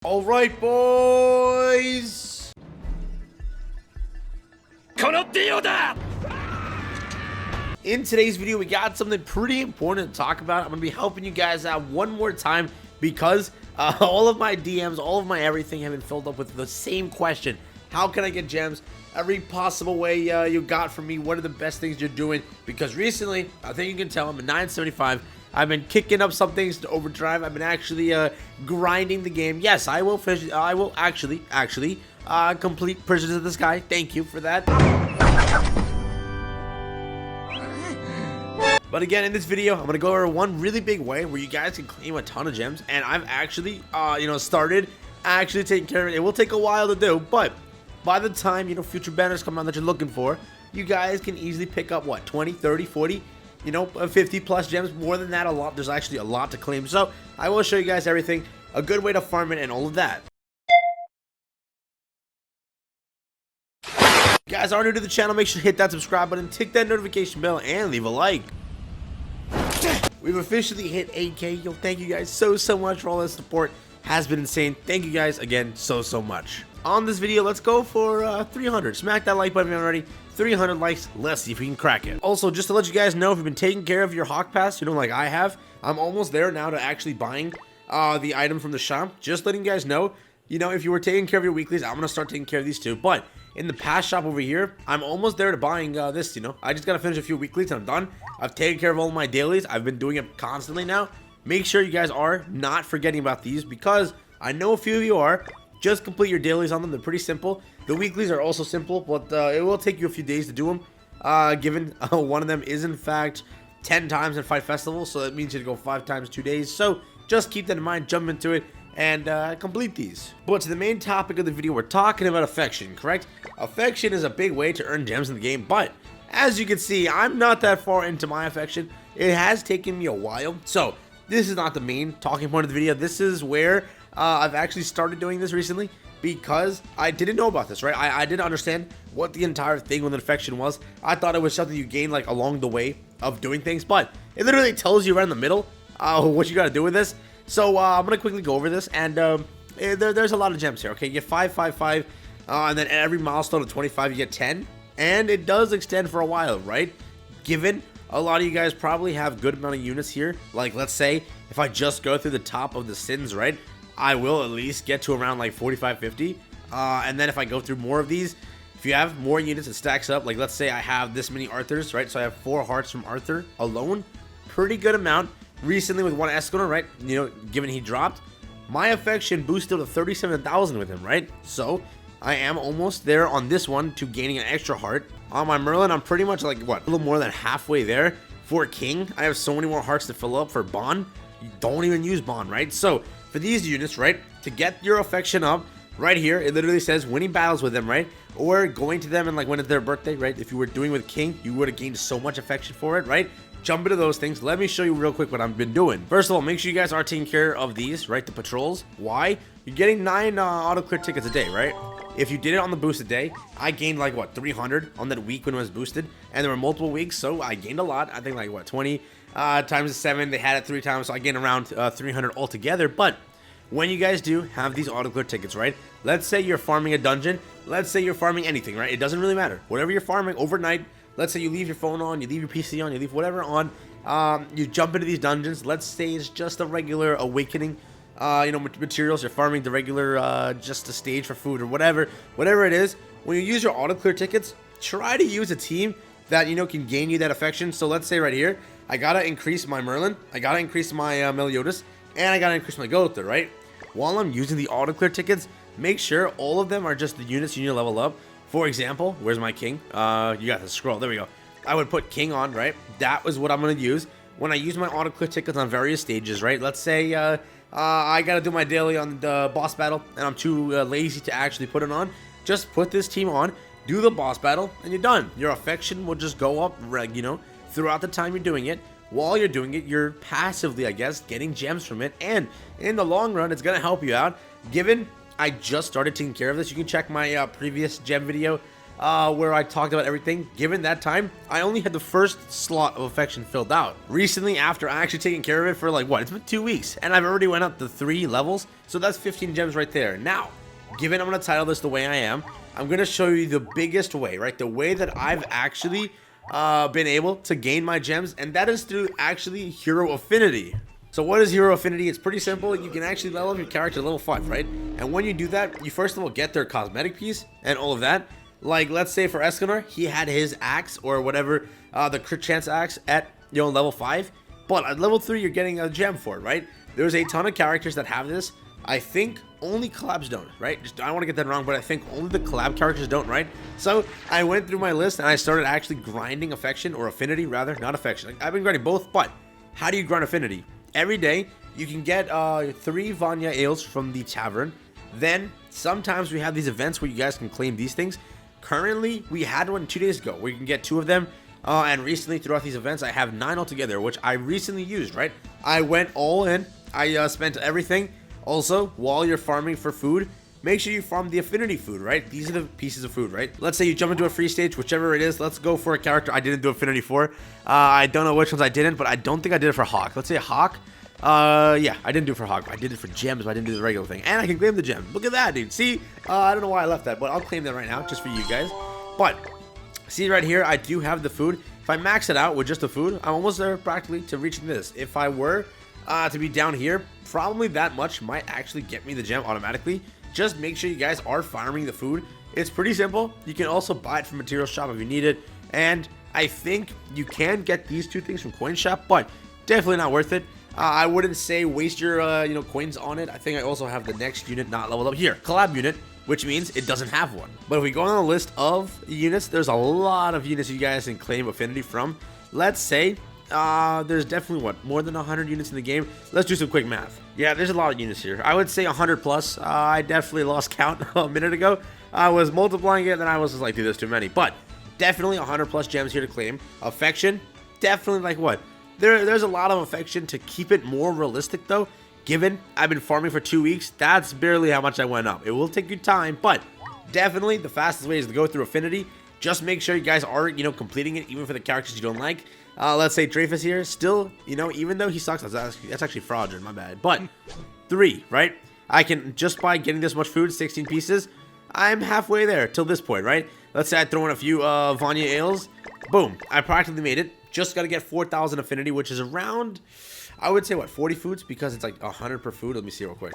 All right, boys. In today's video, we got something pretty important to talk about. I'm going to be helping you guys out one more time because all of my DMs, all of my everything have been filled up with the same question. How can I get gems? Every possible way you got from me. What are the best things you're doing? Because recently, I think you can tell, I'm at 975. I've been kicking up some things to overdrive. I've been actually grinding the game. Yes, I will actually complete Prisoners of the Sky. Thank you for that. But again, in this video, I'm going to go over one really big way where you guys can claim a ton of gems. And I've actually, started taking care of it. It will take a while to do, but by the time, future banners come out that you're looking for, you guys can easily pick up, what, 20, 30, 40, 50 plus gems. More than that, a lot. There's actually a lot to claim. So I will show you guys everything, a good way to farm it, and all of that. If you guys are new to the channel, make sure to hit that subscribe button, tick that notification bell, and leave a like. We've officially hit 8K. Thank you guys so much for all the support. Has been insane. Thank you guys again so much. On this video, let's go for 300. Smack that like button already. 300 likes. Let's see if we can crack it. Also, just to let you guys know, if you've been taking care of your Hawk Pass, like I have, I'm almost there now to actually buying the item from the shop. Just letting you guys know, if you were taking care of your weeklies, I'm gonna start taking care of these too. But in the pass shop over here, I'm almost there to buying this. I just gotta finish a few weeklies and I'm done. I've taken care of all my dailies. I've been doing it constantly now. Make sure you guys are not forgetting about these because I know a few of you are. Just complete your dailies on them. They're pretty simple. The weeklies are also simple, but it will take you a few days to do them. Given one of them is in fact 10 times in Fight Festival, so that means you go 5 times 2 days. So just keep that in mind, jump into it, and complete these. But to the main topic of the video, we're talking about affection, correct? Affection is a big way to earn gems in the game, but as you can see, I'm not that far into my affection. It has taken me a while, so this is not the main talking point of the video. This is where I've actually started doing this recently because I didn't know about this, right? I didn't understand what the entire thing with affection was. I thought it was something you gain like along the way of doing things, but it literally tells you right in the middle what you got to do with this. So I'm gonna quickly go over this, and there's a lot of gems here. Okay, you get 5, 5, 5, and then every milestone of 25 you get 10, and it does extend for a while, right? Given a lot of you guys probably have good amount of units here. Like, let's say if I just go through the top of the sins, right, I will at least get to around like 45, 50. And then if I go through more of these, if you have more units, it stacks up. Like, let's say I have this many Arthurs, right? So I have 4 hearts from Arthur alone. Pretty good amount. Recently with one Escalon, right? Given he dropped, my affection boosted to 37,000 with him, right? So I am almost there on this one to gaining an extra heart. On my Merlin, I'm pretty much like, what, a little more than halfway there. For King, I have so many more hearts to fill up. For Bond, you don't even use Bond, right? So for these units, right, to get your affection up, right here, it literally says winning battles with them, right? Or going to them and like when it's their birthday, right? If you were doing with King, you would have gained so much affection for it, right? Jump into those things. Let me show you real quick what I've been doing. First of all, make sure you guys are taking care of these, right? The patrols. Why? You're getting 9 auto clear tickets a day, right? If you did it on the boosted day, I gained like what, 300 on that week when it was boosted, and there were multiple weeks, so I gained a lot. I think like what, 20 times 7. They had it 3 times, so I gained around 300 altogether. But when you guys do have these auto clear tickets, right? Let's say you're farming a dungeon. Let's say you're farming anything, right? It doesn't really matter. Whatever you're farming overnight. Let's say you leave your phone on, you leave your PC on, you leave whatever on. You jump into these dungeons. Let's say it's just a regular awakening. Materials. You're farming the regular, just a stage for food or whatever it is. When you use your auto clear tickets, try to use a team that can gain you that affection. So let's say right here, I gotta increase my Merlin, I gotta increase my Meliodas, and I gotta increase my Gotha, right? While I'm using the auto clear tickets, make sure all of them are just the units you need to level up. For example, where's my King? You got the scroll. There we go. I would put King on, right? That was what I'm gonna use when I use my auto clear tickets on various stages, right? Let's say I gotta do my daily on the boss battle, and I'm too lazy to actually put it on. Just put this team on, do the boss battle, and you're done. Your affection will just go up, throughout the time you're doing it. While you're doing it, you're passively, I guess, getting gems from it, and in the long run, it's gonna help you out. Given I just started taking care of this, you can check my previous gem video where I talked about everything. Given that time, I only had the first slot of affection filled out. Recently, after actually taking care of it for like, what, it's been 2 weeks, and I've already went up to 3 levels. So that's 15 gems right there. Now, given I'm going to title this the way I am, I'm going to show you the biggest way, right? The way that I've actually been able to gain my gems, and that is through actually Hero Affinity. So what is Hero Affinity? It's pretty simple. You can actually level up your character to level 5, right? And when you do that, you first of all get their cosmetic piece and all of that. Like, let's say for Escanor, he had his axe or whatever, the crit chance axe at, level 5. But at level 3, you're getting a gem for it, right? There's a ton of characters that have this. I think only collabs don't, right? I don't want to get that wrong, but I think only the collab characters don't, right? So I went through my list and I started actually grinding affection, or affinity rather, not affection. Like, I've been grinding both, but how do you grind affinity? Every day you can get 3 Vanya ales from the tavern. Then sometimes we have these events where you guys can claim these things. Currently, we had one 2 days ago where you can get 2 of them. And recently, throughout these events, I have 9 altogether, which I recently used, right? I went all in. I spent everything. Also, while you're farming for food, make sure you farm the affinity food, right? These are the pieces of food, right? Let's say you jump into a free stage, whichever it is. Let's go for a character I didn't do affinity for. I don't know which ones I didn't, but I don't think I did it for Hawk. Let's say Hawk. Yeah, I didn't do it for Hawk. I did it for gems, but I didn't do the regular thing. And I can claim the gem. Look at that, dude. See? I don't know why I left that, but I'll claim that right now, just for you guys. But see right here, I do have the food. If I max it out with just the food, I'm almost there practically to reaching this. If I were to be down here, probably that much might actually get me the gem automatically. Just make sure you guys are farming the food. It's pretty simple. You can also buy it from Material Shop if you need it. And I think you can get these 2 things from Coin Shop, but definitely not worth it. I wouldn't say waste your coins on it. I think I also have the next unit not leveled up here, collab unit, which means it doesn't have one. But if we go on the list of units, there's a lot of units you guys can claim affinity from. Let's say there's definitely more than 100 units in the game. Let's do some quick math. Yeah, there's a lot of units here. I would say 100 plus. I definitely lost count a minute ago. I was multiplying it, and then I was just like, dude, there's too many. But definitely 100 plus gems here to claim. Affection, definitely like what? There's a lot of affection. To keep it more realistic though, given I've been farming for 2 weeks, that's barely how much I went up. It will take you time, but definitely the fastest way is to go through affinity. Just make sure you guys are, completing it, even for the characters you don't like. Let's say Dreyfus here, still, even though he sucks, that's actually fraudulent, my bad. But 3, right? I can, just by getting this much food, 16 pieces, I'm halfway there till this point, right? Let's say I throw in a few Vanya ales. Boom, I practically made it. Just got to get 4,000 affinity, which is around, I would say, what, 40 foods? Because it's like 100 per food. Let me see real quick.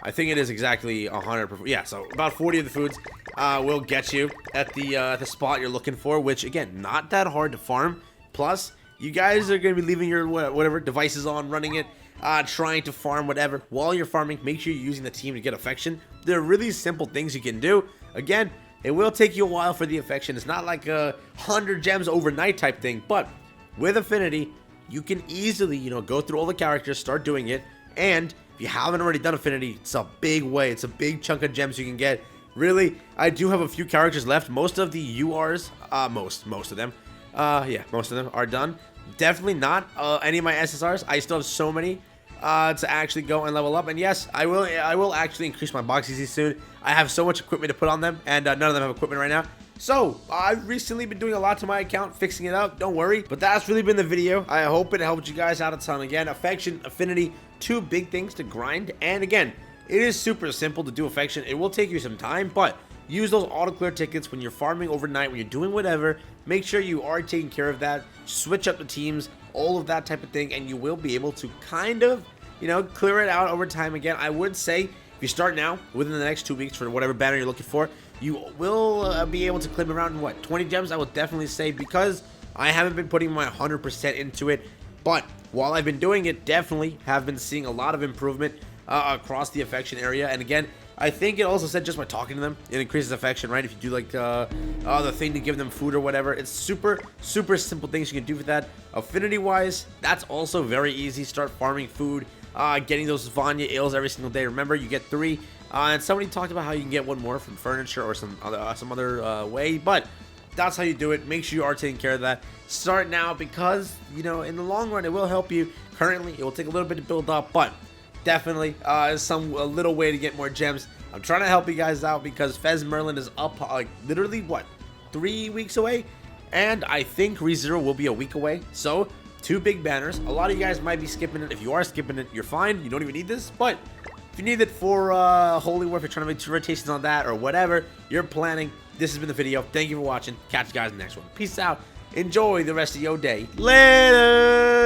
I think it is exactly 100 per food. Yeah, so about 40 of the foods will get you at the spot you're looking for, which, again, not that hard to farm. Plus, you guys are going to be leaving your whatever devices on, running it, trying to farm whatever. While you're farming, make sure you're using the team to get affection. They're really simple things you can do. Again, it will take you a while for the affection. It's not like a 100 gems overnight type thing, but with affinity, you can easily, go through all the characters, start doing it. And if you haven't already done affinity, it's a big way. It's a big chunk of gems you can get. Really, I do have a few characters left. Most of the URs, most of them, yeah, most of them are done. Definitely not any of my SSRs. I still have so many to actually go and level up. And yes, I will actually increase my box easy soon. I have so much equipment to put on them, and none of them have equipment right now. So, I've recently been doing a lot to my account, fixing it up, don't worry. But that's really been the video. I hope it helped you guys out a ton. Again, affection, affinity, 2 big things to grind. And again, it is super simple to do affection. It will take you some time, but use those auto clear tickets when you're farming overnight, when you're doing whatever. Make sure you are taking care of that. Switch up the teams, all of that type of thing, and you will be able to kind of, clear it out over time. Again, I would say if you start now, within the next 2 weeks for whatever banner you're looking for, you will be able to claim around, 20 gems, I would definitely say, because I haven't been putting my 100% into it. But while I've been doing it, definitely have been seeing a lot of improvement across the affection area. And again, I think it also said just by talking to them, it increases affection, right? If you do like the thing to give them food or whatever, it's super simple things you can do for that. Affinity wise, that's also very easy. Start farming food, getting those Vanya ales every single day. Remember, you get 3. And somebody talked about how you can get 1 more from furniture or some other way, but that's how you do it. Make sure you are taking care of that. Start now, because in the long run it will help you. Currently, it will take a little bit to build up, but definitely a little way to get more gems. I'm trying to help you guys out because Festival Merlin is up like literally what, 3 weeks away, and I think ReZero will be a week away. So 2 big banners. A lot of you guys might be skipping it. If you are skipping it, you're fine. You don't even need this, but If you need it for Holy War, if you're trying to make 2 rotations on that or whatever you're planning, this has been the video. Thank you for watching. Catch you guys in the next one. Peace out. Enjoy the rest of your day. Later.